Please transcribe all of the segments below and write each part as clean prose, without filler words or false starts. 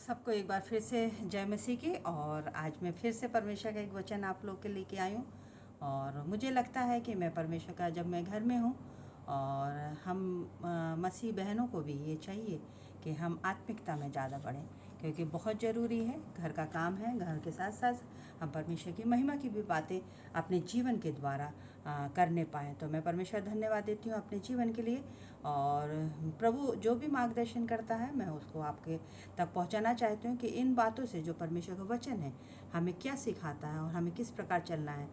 सबको एक बार फिर से जय मसीह की। और आज मैं फिर से परमेश्वर का एक वचन आप लोग के लेके आई हूँ। और मुझे लगता है कि मैं परमेश्वर का जब मैं घर में हूँ और हम मसीह बहनों को भी ये चाहिए कि हम आत्मिकता में ज़्यादा बढ़ें, क्योंकि बहुत ज़रूरी है। घर का काम है, घर के साथ साथ हम परमेश्वर की महिमा की भी बातें अपने जीवन के द्वारा करने पाएँ। तो मैं परमेश्वर धन्यवाद देती हूँ अपने जीवन के लिए। और प्रभु जो भी मार्गदर्शन करता है मैं उसको आपके तक पहुंचाना चाहती हूँ कि इन बातों से जो परमेश्वर का वचन है हमें क्या सिखाता है और हमें किस प्रकार चलना है।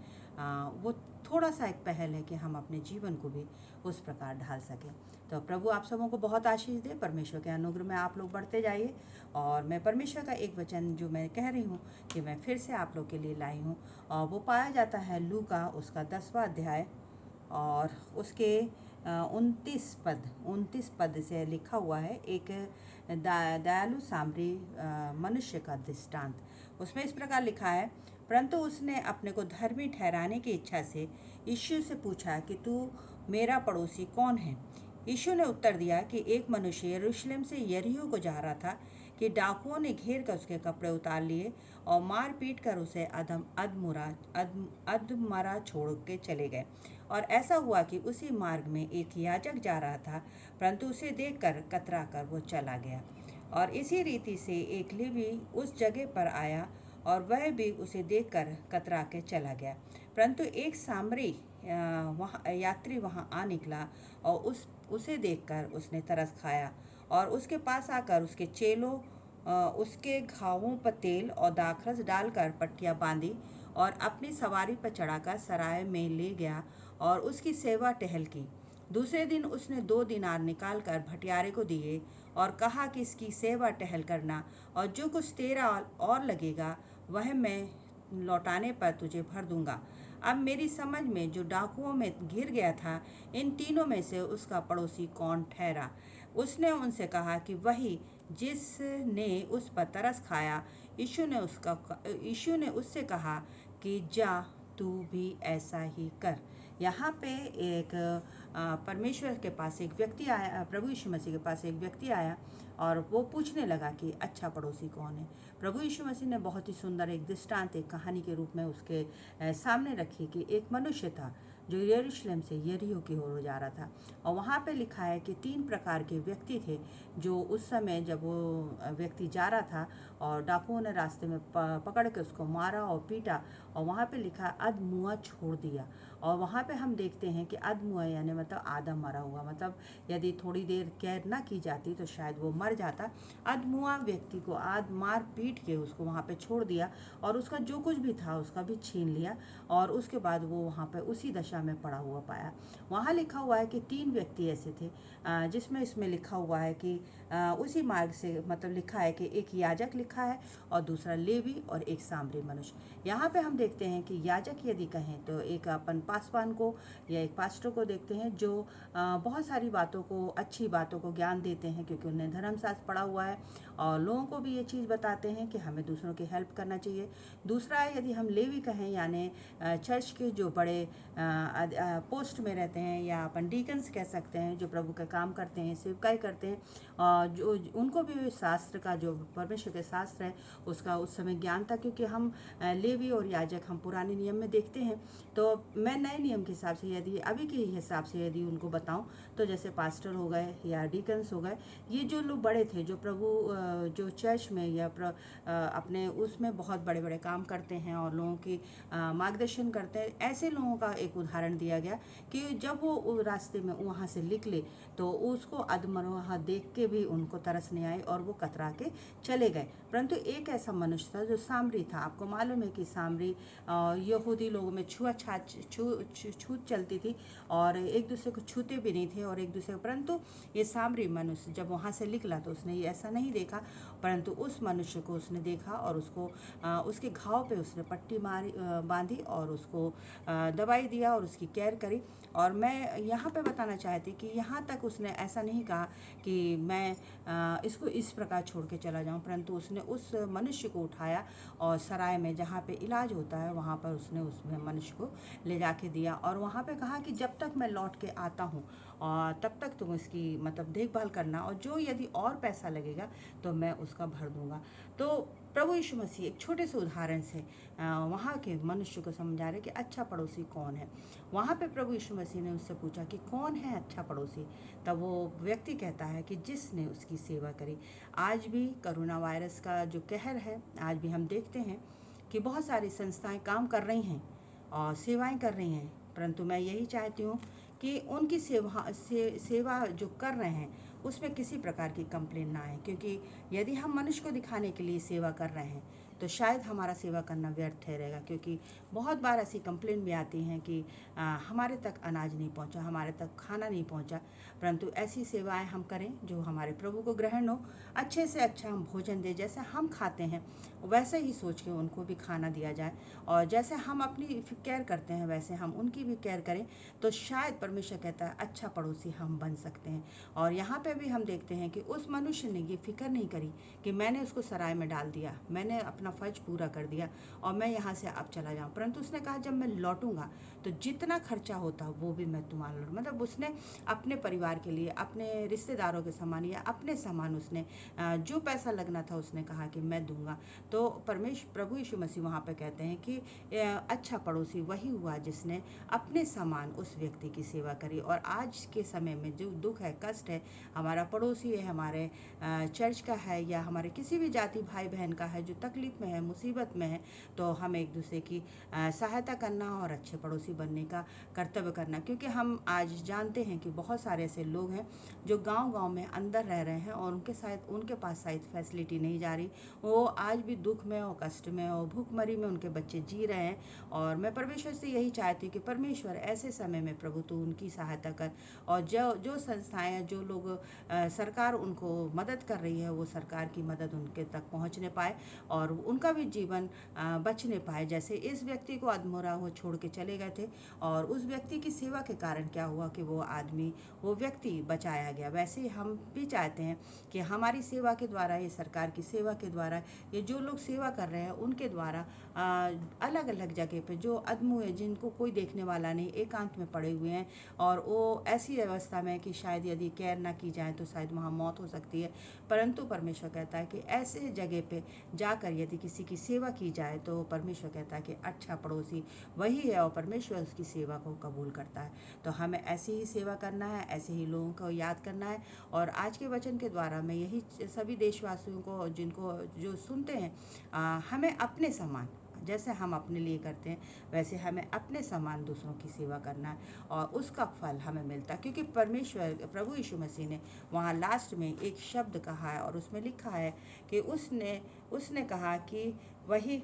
वो थोड़ा सा एक पहल है कि हम अपने जीवन को भी उस प्रकार ढाल सकें। तो प्रभु आप सबों को बहुत आशीष दे। परमेश्वर के अनुग्रह में आप लोग बढ़ते जाइए। और मैं परमेश्वर का एक वचन जो मैं कह रही हूँ कि मैं फिर से आप लोग के लिए लाई हूँ, और वो पाया जाता है लूका उसका 10वां अध्याय और उसके 29 पद से लिखा हुआ है एक दयालु सामरी मनुष्य का दृष्टांत। उसमें इस प्रकार लिखा है, परंतु उसने अपने को धर्मी ठहराने की इच्छा से यीशु से पूछा कि तू मेरा पड़ोसी कौन है। यीशु ने उत्तर दिया कि एक मनुष्य यरूशलेम से यरीहो को जा रहा था कि डाकुओं ने घेर कर उसके कपड़े उतार लिए और मार पीट कर उसे अधमरा छोड़ के चले गए। और ऐसा हुआ कि उसी मार्ग में एक याजक जा रहा था, परंतु उसे देखकर कतरा कर वो चला गया। और इसी रीति से एक लेवी उस जगह पर आया और वह भी उसे देखकर कतरा के चला गया। परंतु एक सामरी यात्री वहां आ निकला और उसे देखकर उसने तरस खाया और उसके पास आकर उसके चेलों उसके घावों पर तेल और दाखरस डालकर पट्टियां बांधी और अपनी सवारी पर चढ़ाकर सराय में ले गया और उसकी सेवा टहल की। दूसरे दिन उसने 2 दिनार निकाल कर भटियारे को दिए और कहा कि इसकी सेवा टहल करना, और जो कुछ तेरा और लगेगा वह मैं लौटाने पर तुझे भर दूंगा। अब मेरी समझ में जो डाकुओं में घिर गया था, इन तीनों में से उसका पड़ोसी कौन ठहरा। उसने उनसे कहा कि वही जिसने उस पर तरस खाया। यीशु ने उससे कहा कि जा तू भी ऐसा ही कर। यहाँ पे एक परमेश्वर के पास एक व्यक्ति आया, प्रभु यीशु मसीह के पास एक व्यक्ति आया और वो पूछने लगा कि अच्छा पड़ोसी कौन है। प्रभु यीशु मसीह ने बहुत ही सुंदर एक दृष्टांत, एक कहानी के रूप में उसके सामने रखी कि एक मनुष्य था जो यरूशलेम से यरीहो की ओर जा रहा था। और वहाँ पे लिखा है कि 3 प्रकार के व्यक्ति थे जो उस समय जब वो व्यक्ति जा रहा था और डाकुओं ने रास्ते में पकड़ के उसको मारा और पीटा, और वहाँ पे लिखा अधमुआ छोड़ दिया। और वहाँ पे हम देखते हैं कि अधमुआ यानी मतलब आधा मरा हुआ, मतलब यदि थोड़ी देर केयर ना की जाती तो शायद वो मर जाता। अधमुआ व्यक्ति को मार पीट के उसको वहाँ पे छोड़ दिया और उसका जो कुछ भी था उसका भी छीन लिया, और उसके बाद वो वहाँ पे उसी दशा में पड़ा हुआ पाया। वहाँ लिखा हुआ है कि 3 व्यक्ति ऐसे थे जिसमें इसमें लिखा हुआ है कि उसी मार्ग से, मतलब लिखा है कि एक याजक लिखा है और दूसरा लेवी और एक सामरी मनुष्य। यहाँ पे हम देखते हैं कि याजक यदि कहें तो एक अपन पासवान को या एक पास्टर को देखते हैं जो बहुत सारी बातों को, अच्छी बातों को ज्ञान देते हैं, क्योंकि उन्हें धर्मशास्त्र पढ़ा हुआ है और लोगों को भी ये चीज़ बताते हैं कि हमें दूसरों की हेल्प करना चाहिए। दूसरा है यदि हम लेवी कहें, यानी चर्च के जो बड़े पोस्ट में रहते हैं, या अपन डीकन्स कह सकते हैं, जो प्रभु का काम करते हैं, सेवकाई करते हैं, जो उनको भी शास्त्र का, जो परमेश्वर के शास्त्र है उसका उस समय ज्ञान था। क्योंकि हम लेवी और याजक हम पुराने नियम में देखते हैं, तो मैं नए नियम के हिसाब से यदि अभी के हिसाब से यदि उनको बताऊं तो जैसे पास्टर हो गए या डीकन्स हो गए, ये जो लोग बड़े थे जो प्रभु जो चर्च में या अपने उसमें बहुत बड़े बड़े काम करते हैं और लोगों की मार्गदर्शन करते हैं, ऐसे लोगों का एक उदाहरण दिया गया कि जब वो रास्ते में वहाँ से निकले तो उसको अधमरा देख के भी उनको तरस नहीं आई और वो कतरा के चले गए। परंतु एक ऐसा मनुष्य था जो सामरी था। आपको मालूम है कि सामरी यहूदी लोगों में छूत चलती थी और एक दूसरे को छूते भी नहीं थे और एक दूसरे को, परंतु ये सामरी मनुष्य जब वहाँ से निकला तो उसने ये ऐसा नहीं देखा, परंतु उस मनुष्य को उसने देखा और उसको उसके घाव पे उसने पट्टी मारी, बांधी और उसको दवाई दिया और उसकी केयर करी। और मैं यहाँ पे बताना चाहती कि यहाँ तक उसने ऐसा नहीं कहा कि मैं इसको इस प्रकार छोड़ के चला जाऊँ, परंतु उसने उस मनुष्य को उठाया और सराय में जहाँ पे इलाज होता है वहाँ पर उसने उस मनुष्य को ले जाके दिया और वहाँ पे कहा कि जब तक मैं लौट के आता हूँ और तब तक तुम उसकी मतलब देखभाल करना, और जो यदि और पैसा लगेगा तो मैं उसका भर दूंगा। तो प्रभु यीशु मसीह एक छोटे से उदाहरण से वहाँ के मनुष्य को समझा रहे कि अच्छा पड़ोसी कौन है। वहाँ पे प्रभु यीशु मसीह ने उससे पूछा कि कौन है अच्छा पड़ोसी। तब वो व्यक्ति कहता है कि जिसने उसकी सेवा करी। आज भी कोरोना वायरस का जो कहर है, आज भी हम देखते हैं कि बहुत सारी संस्थाएं काम कर रही हैं और सेवाएं कर रही हैं, परंतु मैं यही चाहती हूँ कि उनकी सेवा जो कर रहे हैं उसमें किसी प्रकार की कंप्लेन ना आए, क्योंकि यदि हम मनुष्य को दिखाने के लिए सेवा कर रहे हैं तो शायद हमारा सेवा करना व्यर्थ ठहरेगा। क्योंकि बहुत बार ऐसी कंप्लेन भी आती हैं कि हमारे तक अनाज नहीं पहुंचा, हमारे तक खाना नहीं पहुंचा। परंतु ऐसी सेवाएं हम करें जो हमारे प्रभु को ग्रहण हो, अच्छे से अच्छा हम भोजन दें, जैसे हम खाते हैं वैसे ही सोच के उनको भी खाना दिया जाए, और जैसे हम अपनी केयर करते हैं वैसे हम उनकी भी केयर करें, तो शायद परमेश्वर कहता है अच्छा पड़ोसी हम बन सकते हैं। और यहाँ पे भी हम देखते हैं कि उस मनुष्य ने ये फिक्र नहीं करी कि मैंने उसको सराय में डाल दिया, मैंने अपना फ़र्ज पूरा कर दिया और मैं यहाँ से अब चला जाऊँ, परंतु उसने कहा जब मैं लौटूंगा तो जितना खर्चा होता वो भी मैं तुम्हारा लौट, मतलब उसने अपने परिवार के लिए, अपने रिश्तेदारों के सामान या अपने सामान उसने जो पैसा लगना था उसने कहा कि मैं दूंगा। तो प्रभु यीशु मसीह वहाँ पे कहते हैं कि अच्छा पड़ोसी वही हुआ जिसने अपने समान उस व्यक्ति की सेवा करी। और आज के समय में जो दुख है, कष्ट है, हमारा पड़ोसी है, हमारे चर्च का है या हमारे किसी भी जाति भाई बहन का है जो तकलीफ में है, मुसीबत में है, तो हमें एक दूसरे की सहायता करना और अच्छे पड़ोसी बनने का कर्तव्य करना। क्योंकि हम आज जानते हैं कि बहुत सारे ऐसे लोग हैं जो गांव-गांव में अंदर रह रहे हैं और उनके पास शायद फैसिलिटी नहीं जा रही, वो आज भी दुख में और कष्ट में और भूखमरी में उनके बच्चे जी रहे हैं। और मैं परमेश्वर से यही चाहती हूँ कि परमेश्वर ऐसे समय में प्रभु तू उनकी सहायता कर, और जो संस्थाएं, जो लोग सरकार उनको मदद कर रही है, वो सरकार की मदद उनके तक पहुँचने पाए और उनका भी जीवन बचने पाए। जैसे इस व्यक्ति को अधमरा वो छोड़ के चले गए थे और उस व्यक्ति की सेवा के कारण क्या हुआ कि वो व्यक्ति बचाया गया, वैसे ही हम भी चाहते हैं कि हमारी सेवा के द्वारा, ये सरकार की सेवा के द्वारा, ये जो लोग सेवा कर रहे हैं उनके द्वारा अलग अलग जगह पे जो अधमु है, जिनको कोई देखने वाला नहीं, एकांत में पड़े हुए हैं और वो ऐसी अवस्था में कि शायद यदि केयर ना की जाए तो शायद वहाँ मौत हो सकती है, परंतु परमेश्वर कहता है कि ऐसे जगह पे जाकर यदि किसी की सेवा की जाए तो परमेश्वर कहता है कि अच्छा पड़ोसी वही है और परमेश्वर उसकी सेवा को कबूल करता है। तो हमें ऐसी ही सेवा करना है, ऐसे ही लोगों को याद करना है। और आज के वचन के द्वारा मैं यही सभी देशवासियों को, जिनको जो सुनते हैं, हमें अपने समान, जैसे हम अपने लिए करते हैं वैसे हमें अपने समान दूसरों की सेवा करना है और उसका फल हमें मिलता है। क्योंकि परमेश्वर प्रभु यीशु मसीह ने वहाँ लास्ट में एक शब्द कहा है और उसमें लिखा है कि उसने कहा कि वही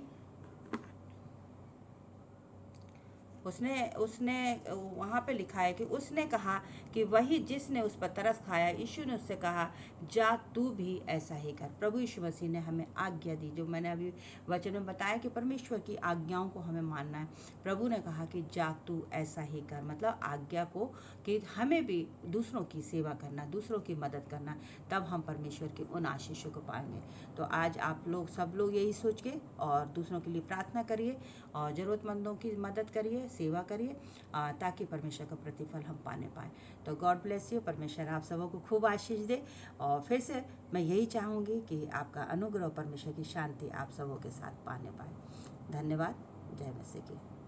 उसने उसने वहाँ पे लिखा है कि उसने कहा कि वही जिसने उस पर तरस खाया, यीशु ने उससे कहा जा तू भी ऐसा ही कर। प्रभु यीशु मसीह ने हमें आज्ञा दी, जो मैंने अभी वचन में बताया कि परमेश्वर की आज्ञाओं को हमें मानना है। प्रभु ने कहा कि जा तू ऐसा ही कर, मतलब आज्ञा को कि हमें भी दूसरों की सेवा करना, दूसरों की मदद करना, तब हम परमेश्वर के उन आशीषों को पाएंगे। तो आज आप लोग सब लोग यही सोच के और दूसरों के लिए प्रार्थना करिए और ज़रूरतमंदों की मदद करिए, सेवा करिए, ताकि परमेश्वर का प्रतिफल हम पाने पाएँ। तो गॉड ब्लेस यू, परमेश्वर आप सबों को खूब आशीष दे। और फिर से मैं यही चाहूँगी कि आपका अनुग्रह, परमेश्वर की शांति आप सबों के साथ पाने पाए। धन्यवाद। जय मसीह की।